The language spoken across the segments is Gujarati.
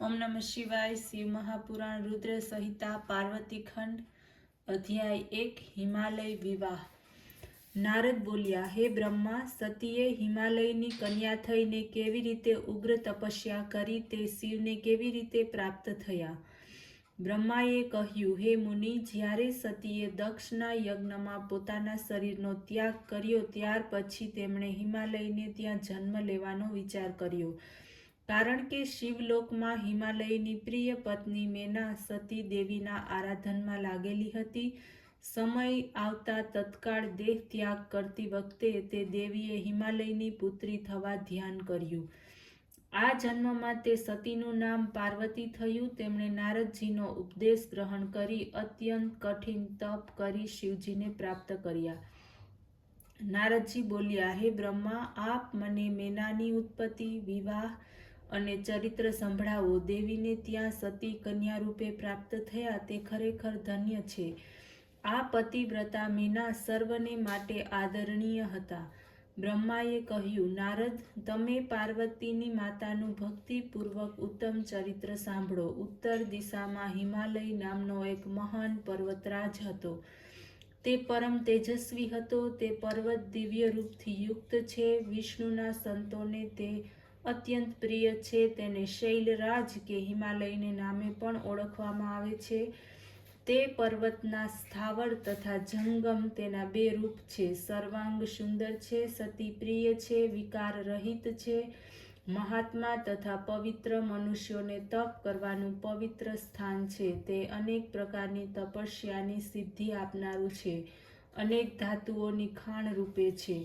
ओम नमः शिवाय। शिव महापुराण रुद्र संहिता पार्वती खंड अध्याय 1 हिमालय विवाह। नारद बोल्या, हे ब्रह्मा, सतीए हिमालयની કન્યા થઈને કેવી રીતે ઉગ્ર તપસ્યા કરી તે શિવને કેવી રીતે પ્રાપ્ત થયા? બ્રહ્માએ કહ્યું, હે મુનિ, જ્યારે સતીએ દક્ષના યજ્ઞમાં પોતાના શરીરનો ત્યાગ કર્યો ત્યાર પછી તેમણે હિમાલયને ત્યાં જન્મ લેવાનો વિચાર કર્યો. કારણ કે શિવલોકમાં હિમાલયની પ્રિય પત્ની મેના સતી દેવીના આરાધનમાં લાગેલી હતી. સમય આવતા તત્કાળ દેહ ત્યાગ કરતી વખતે તે દેવીએ હિમાલયની પુત્રી થવા ધ્યાન કર્યું. આ જન્મમાં તે સતીનું નામ પાર્વતી થયું. તેમણે નારદજીનો ઉપદેશ ગ્રહણ કરી અત્યંત કઠિન તપ કરી શિવજીને પ્રાપ્ત કર્યા. નારદજી બોલ્યા, હે બ્રહ્મા, આપ મને મેનાની ઉત્પત્તિ, વિવાહ અને ચરિત્ર સંભળાવો. દેવીને ત્યાં સતી કન્યા રૂપે પ્રાપ્ત થયા તે ખરેખર ધન્ય છે. આ પતિવ્રતા મેના સર્વને માટે આદરણીય હતા. બ્રહ્માએ કહ્યું, નારદ, તમે પાર્વતીની માતાનું ભક્તિપૂર્વક ઉત્તમ ચરિત્ર સાંભળો. ઉત્તર દિશામાં હિમાલય નામનો એક મહાન પર્વતરાજ હતો. તે પરમ તેજસ્વી હતો. તે પર્વત દિવ્ય રૂપથી યુક્ત છે. વિષ્ણુના સંતોને તે અત્યંત પ્રિય છે. તેને શૈલરાજ કે હિમાલયને નામે પણ ઓળખવામાં આવે છે. તે પર્વતના સ્થાવર તથા જંગમ તેના બે રૂપ છે. સર્વાંગ સુંદર છે, સતી પ્રિય છે, વિકાર રહિત છે, મહાત્મા તથા પવિત્ર મનુષ્યોને તપ કરવાનું પવિત્ર સ્થાન છે. તે અનેક પ્રકારની તપસ્યાની સિદ્ધિ આપનારું છે. અનેક ધાતુઓની ખાણ રૂપે છે.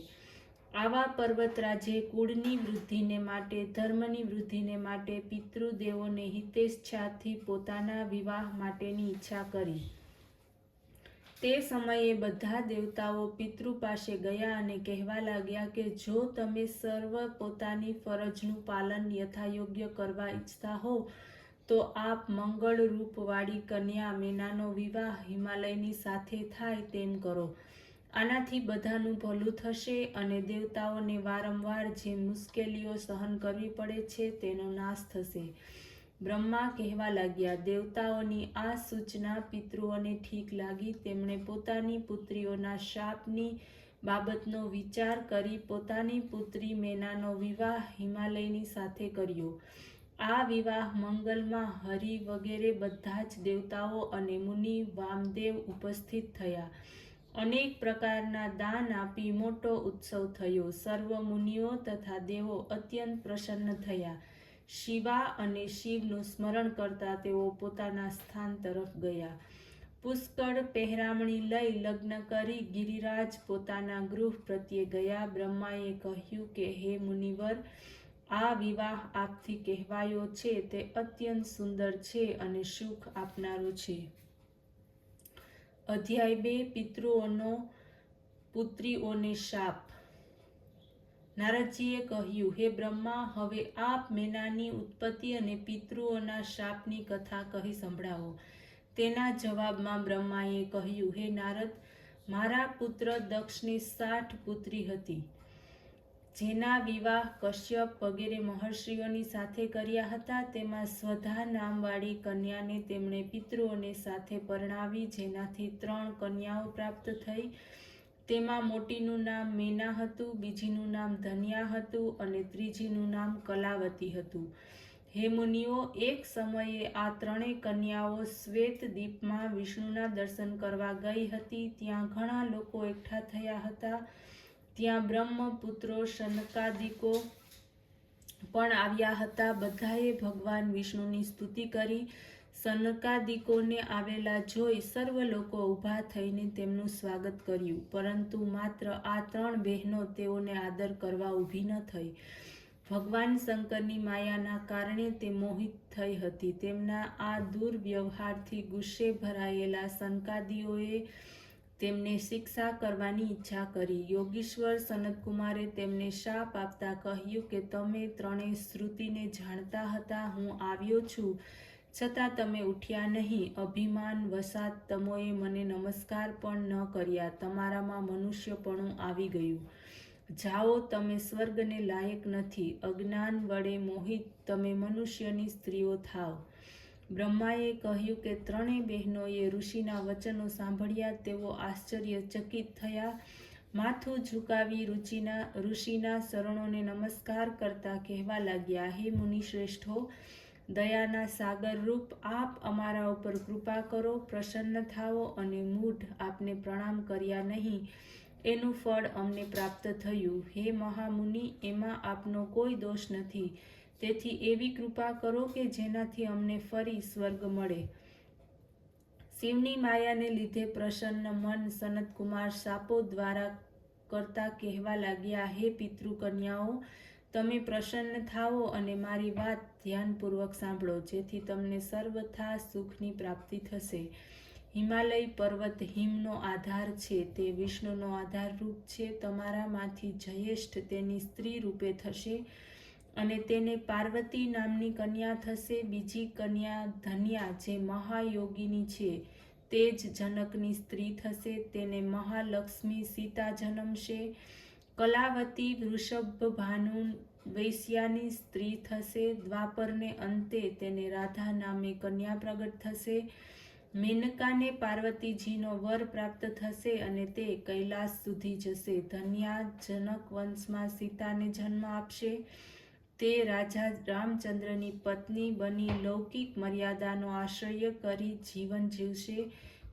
આવા પર્વતરાજે કુળની વૃદ્ધિને માટે, ધર્મની વૃદ્ધિને માટે પિતૃદેવોને હિતેચ્છાથી પોતાના વિવાહ માટેની ઈચ્છા કરી. તે સમયે બધા દેવતાઓ પિતૃ પાસે ગયા અને કહેવા લાગ્યા કે જો તમે સર્વ પોતાની ફરજનું પાલન યથાયોગ્ય કરવા ઈચ્છતા હો તો આપ મંગળ રૂપવાળી કન્યા મેનાનો વિવાહ હિમાલયની સાથે થાય તેમ કરો. આનાથી બધાનું ભલું થશે અને દેવતાઓને વારંવાર જે મુશ્કેલીઓ સહન કરવી પડે છે તેનો નાશ થશે. બ્રહ્મા કહેવા લાગ્યા, દેવતાઓની આ સૂચના પિતૃઓને ઠીક લાગી. તેમણે પોતાની પુત્રીઓના શાપની બાબતનો વિચાર કરી પોતાની પુત્રી મેનાનો વિવાહ હિમાલયની સાથે કર્યો. આ વિવાહ મંગલમાં હરિ વગેરે બધા જ દેવતાઓ અને મુનિ વામદેવ ઉપસ્થિત થયા. અનેક પ્રકારના દાન આપી મોટો ઉત્સવ થયો. સર્વ મુનિઓ તથા દેવો અત્યંત પ્રસન્ન થયા. શિવા અને શિવનું સ્મરણ કરતા તેઓ પોતાના સ્થાન તરફ ગયા. પુષ્કળ પહેરામણી લઈ લગ્ન કરી ગિરિરાજ પોતાના ગૃહ પ્રત્યે ગયા. બ્રહ્માએ કહ્યું કે હે મુનિવર, આ વિવાહ આપથી કહેવાયો છે તે અત્યંત સુંદર છે અને સુખ આપનારો છે. અધ્યાય 2 પિતૃઓનો પુત્રીઓને શાપ. નારદજીએ કહ્યું, હે બ્રહ્મા, હવે આપ મેનાની ઉત્પત્તિ અને પિતૃઓના શાપની કથા કહી સંભળાવો. તેના જવાબમાં બ્રહ્માએ કહ્યું, હે નારદ, મારા પુત્ર દક્ષની 60 પુત્રી હતી. જેના વિવાહ કશ્યપ વગેરે મહર્ષિઓની સાથે કર્યા હતા. તેમાં સ્વધા નામવાળી કન્યાને તેમણે પિતૃઓને સાથે પરણાવી, જેનાથી 3 કન્યાઓ પ્રાપ્ત થઈ. તેમાં મોટીનું નામ મેના હતું, બીજીનું નામ ધન્યા હતું અને ત્રીજીનું નામ કલાવતી હતું. હે મુનિઓ, એક સમયે આ 3 કન્યાઓ શ્વેતદીપમાં વિષ્ણુના દર્શન કરવા ગઈ હતી. ત્યાં ઘણા લોકો એકઠા થયા હતા. ત્યાં બ્રહ્મપુત્રો સનકાદિકો પણ આવ્યા હતા. બધાએ ભગવાન વિષ્ણુની સ્તુતિ કરી. સનકાદિકોને આવેલા જોઈ સર્વ લોકો ઊભા થઈને તેમનું સ્વાગત કર્યું. પરંતુ માત્ર આ 3 બહેનો તેઓને આદર કરવા ઊભી ન થઈ. ભગવાન શંકરની માયાના કારણે તે મોહિત થઈ હતી. તેમના આ દુર્વ્યવહારથી ગુસ્સે ભરાયેલા સનકાદિઓએ તેમને શિક્ષા કરવાની ઈચ્છા કરી. યોગીશ્વર સનતકુમારે તેમને શાપ આપતા કહ્યું કે તમે 3 શ્રુતિને જાણતા હતા. હું આવ્યો છું છતાં તમે ઉઠ્યા નહીં. અભિમાન વશાત તમોએ મને નમસ્કાર પણ ન કર્યા. તમારામાં મનુષ્યપણું આવી ગયું. જાઓ, તમે સ્વર્ગને લાયક નથી. અજ્ઞાન વડે મોહિત તમે મનુષ્યની સ્ત્રીઓ થાવ. બ્રહ્માએ કહ્યું કે ત્રણેય બહેનોએ ઋષિના વચનો સાંભળ્યા. તેઓ આશ્ચર્યચકિત થયા. માથું ઝુકાવી ઋષિના ચરણોને નમસ્કાર કરતા કહેવા લાગ્યા, હે મુનિશ્રેષ્ઠો, દયાના સાગર રૂપ આપ અમારા ઉપર કૃપા કરો, પ્રસન્ન થાઓ અને મૂઢ આપને પ્રણામ કર્યા નહીં એનું ફળ અમને પ્રાપ્ત થયું. હે મહામુનિ, એમાં આપનો કોઈ દોષ નથી. તેથી એવી કૃપા કરો કે જેનાથી અમને ફરી સ્વર્ગ મળે. શિવની માયાને લીધે પ્રસન્ન મન સનતકુમાર શાપો દ્વારા કરતા કહેવા લાગ્યા, હે પિતૃકન્યાઓ, તમે પ્રસન્ન થાઓ અને મારી વાત ધ્યાનપૂર્વક સાંભળો, જેથી તમને સર્વથા સુખની પ્રાપ્તિ થશે. હિમાલય પર્વત હિમનો આધાર છે. તે વિષ્ણુનો આધાર રૂપ છે. તમારામાંથી જયેષ્ઠ તેની સ્ત્રી રૂપે થશે અને તેને પાર્વતી નામની કન્યા થશે. બીજી કન્યા ધન્યા જે મહાયોગીની છે તે જ જનકની સ્ત્રી થશે. તેને મહાલક્ષ્મી સીતા જન્મશે. કલાવતી વૃષભભાનુ વૈશ્યાની સ્ત્રી થશે. દ્વાપરને અંતે તેને રાધા નામે કન્યા પ્રગટ થશે. મેનકાને પાર્વતીજીનો વર પ્રાપ્ત થશે અને તે કૈલાસ સુધી જશે. ધન્યા જનક વંશમાં સીતાને જન્મ આપશે. તે રાજા રામચંદ્રની પત્ની બની લૌકિક મર્યાદાનો આશ્રય કરી જીવન જીવશે.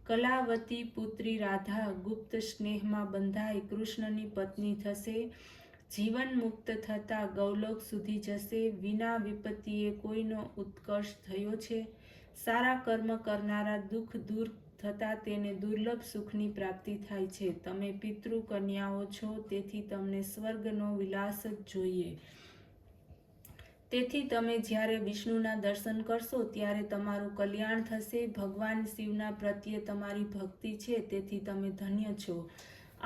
કલાવતી પુત્રી રાધા ગુપ્ત સ્નેહમાં બંધાઈ કૃષ્ણની પત્ની થશે. જીવન મુક્ત થતાં ગૌલોક સુધી જશે. વિના વિપત્તિએ કોઈનો ઉત્કર્ષ થયો છે. સારા કર્મ કરનારા દુઃખ દૂર થતાં તેને દુર્લભ સુખની પ્રાપ્તિ થાય છે. તમે પિતૃ કન્યાઓ છો, તેથી તમને સ્વર્ગનો વિલાસ જ જોઈએ. તેથી તમે જ્યારે વિષ્ણુના દર્શન કરશો ત્યારે તમારું કલ્યાણ થશે. ભગવાન શિવના પ્રત્યે તમારી ભક્તિ છે, તેથી તમે ધન્ય છો.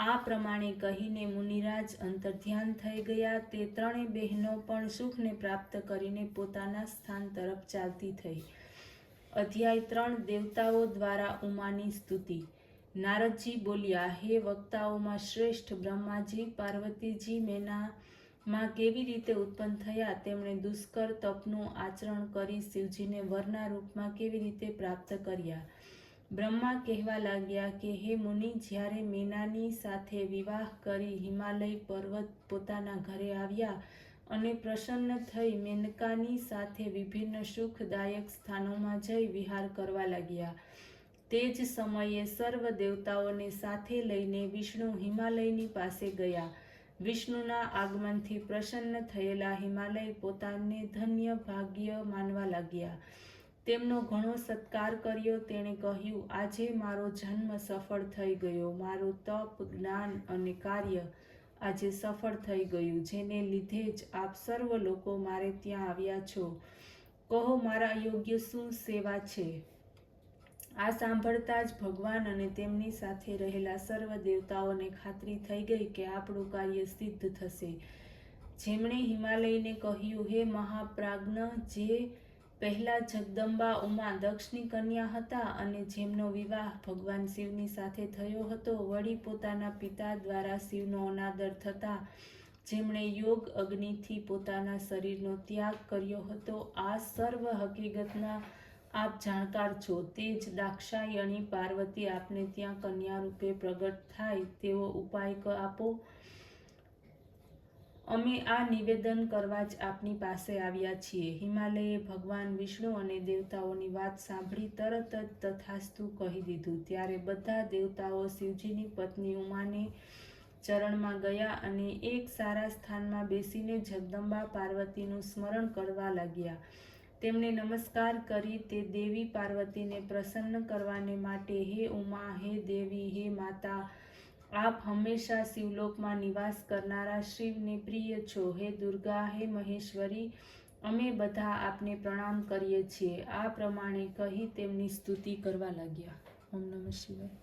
આ પ્રમાણે કહીને મુનિરાજ અંતર્ધ્યાન થઈ ગયા. તે ત્રણેય બહેનો પણ સુખને પ્રાપ્ત કરીને પોતાના સ્થાન તરફ ચાલતી થઈ. અધ્યાય 3. દેવતાઓ દ્વારા ઉમાની સ્તુતિ. નારદજી બોલ્યા, હે વક્તાઓમાં શ્રેષ્ઠ બ્રહ્માજી, પાર્વતીજી મેનામાં કેવી રીતે ઉત્પન્ન થયા, તેમણે દુષ્કર તપનું આચરણ કરી શિવજીને વરના રૂપમાં કેવી રીતે પ્રાપ્ત કર્યા. બ્રહ્મા કહેવા લાગ્યા કે હે મુનિ, જ્યારે મેનાની સાથે વિવાહ કરી હિમાલય પર્વત પોતાના ઘરે આવ્યા અને પ્રસન્ન થઈ મેનકાની સાથે વિભિન્ન સુખદાયક સ્થાનોમાં જઈ વિહાર કરવા લાગ્યા. તે જ સમયે સર્વ દેવતાઓને સાથે લઈને વિષ્ણુ હિમાલયની પાસે ગયા. વિષ્ણુના આગમનથી પ્રસન્ન થયેલા હિમાલય પોતાને ધન્ય ભાગ્ય માનવા લાગ્યા. તેમનો ઘણો સત્કાર કર્યો. તેણે કહ્યું, આજે મારો જન્મ સફળ થઈ ગયો. મારું તપ, જ્ઞાન અને કાર્ય આજે સફળ થઈ ગયું, જેને લીધે જ આપ સર્વ લોકો મારે ત્યાં આવ્યા છો. કહો, મારા યોગ્ય શું સેવા છે? આ સાંભળતા જ ભગવાન અને તેમની સાથે રહેલા સર્વ દેવતાઓને ખાતરી થઈ ગઈ કે આપણું કાર્ય સિદ્ધ થશે. જેમણે હિમાલયને કહ્યું, હે મહાપ્રાજ્ઞ, જે પહેલા જગદંબા ઉમા દક્ષની કન્યા હતા અને જેમનો વિવાહ ભગવાન શિવની સાથે થયો હતો, વળી પોતાના પિતા દ્વારા શિવનો અનાદર થતા જેમણે યોગ અગ્નિથી પોતાના શરીરનો ત્યાગ કર્યો હતો, આ સર્વ હકીકતના આપ જાણકાર છો. તે જ દાક્ષાયણી પાર્વતી આપને ત્યાં કન્યા રૂપે પ્રગટ થાય તેવો ઉપાય આપો. અમે આ નિવેદન કરવા જ આપની પાસે આવ્યા છીએ. હિમાલયે ભગવાન વિષ્ણુ અને દેવતાઓની વાત સાંભળી તરત જ તથાસ્તુ કહી દીધું. ત્યારે બધા દેવતાઓ શિવજીની પત્ની ઉમાને ચરણમાં ગયા અને એક સારા સ્થાનમાં બેસીને જગદંબા પાર્વતીનું સ્મરણ કરવા લાગ્યા. તેમણે નમસ્કાર કરી તે દેવી પાર્વતીને પ્રસન્ન કરવાને માટે, હે ઉમા, હે દેવી, હે માતા, આપ હંમેશા શિવલોકમાં નિવાસ કરનારા શિવને પ્રિય છો. હે દુર્ગા, હે મહેશ્વરી, અમે બધા આપને પ્રણામ કરીએ છીએ. આ પ્રમાણે કહી તેમની સ્તુતિ કરવા લાગ્યા. ઓમ નમઃ શિવાય.